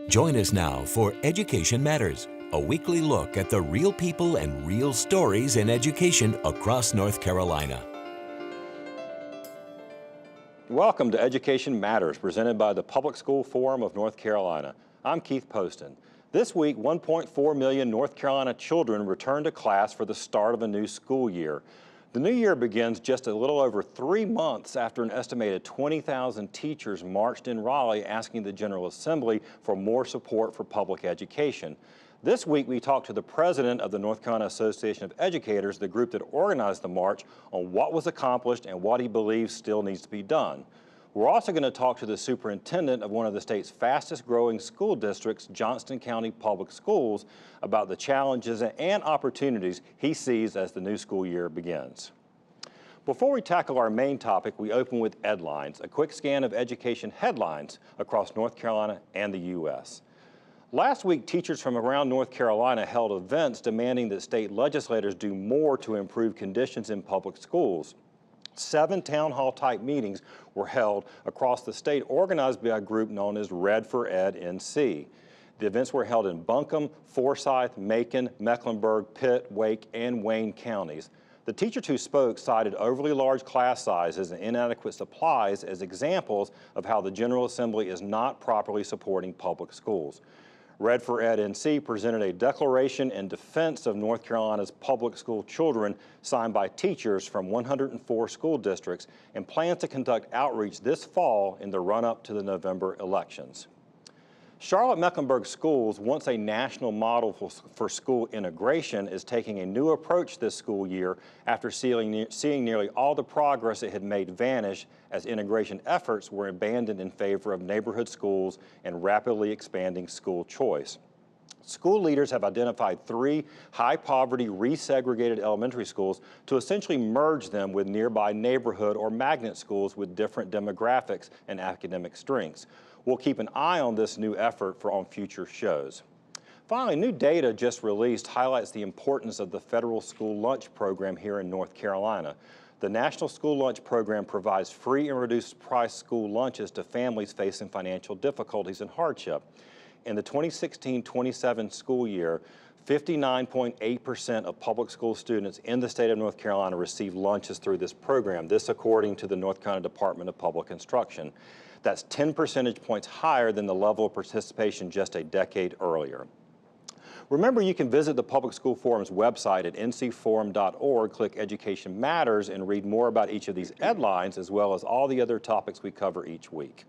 Join us now for Education Matters, a weekly look at the real people and real stories in education across North Carolina. Welcome to Education Matters, presented by the Public School Forum of North Carolina. I'm Keith Poston. This week, 1.4 million North Carolina children return to class for the start of a new school year. The new year begins just a little over 3 months after an estimated 20,000 teachers marched in Raleigh asking the General Assembly for more support for public education. This week, we talked to the president of the North Carolina Association of Educators, the group that organized the march, on what was accomplished and what he believes still needs to be done. We're also going to talk to the superintendent of one of the state's fastest growing school districts, Johnston County Public Schools, about the challenges and opportunities he sees as the new school year begins. Before we tackle our main topic, we open with EdLines, a quick scan of education headlines across North Carolina and the U.S. Last week, teachers from around North Carolina held events demanding that state legislators do more to improve conditions in public schools. 7 town hall type meetings were held across the state, organized by a group known as Red for Ed NC. The events were held in Buncombe, Forsyth, Macon, Mecklenburg, Pitt, Wake, and Wayne counties. The teachers who spoke cited overly large class sizes and inadequate supplies as examples of how the General Assembly is not properly supporting public schools. Red for Ed NC presented a declaration in defense of North Carolina's public school children signed by teachers from 104 school districts and plans to conduct outreach this fall in the run-up to the November elections. Charlotte-Mecklenburg Schools, once a national model for school integration, is taking a new approach this school year after seeing nearly all the progress it had made vanish as integration efforts were abandoned in favor of neighborhood schools and rapidly expanding school choice. School leaders have identified 3 high-poverty, resegregated elementary schools to essentially merge them with nearby neighborhood or magnet schools with different demographics and academic strengths. We'll keep an eye on this new effort on future shows. Finally, new data just released highlights the importance of the federal school lunch program here in North Carolina. The National School Lunch Program provides free and reduced price school lunches to families facing financial difficulties and hardship. In the 2016-27 school year, 59.8% of public school students in the state of North Carolina received lunches through this program, this according to the North Carolina Department of Public Instruction. That's 10 percentage points higher than the level of participation just a decade earlier. Remember, you can visit the Public School Forum's website at ncforum.org, click Education Matters, and read more about each of these headlines as well as all the other topics we cover each week.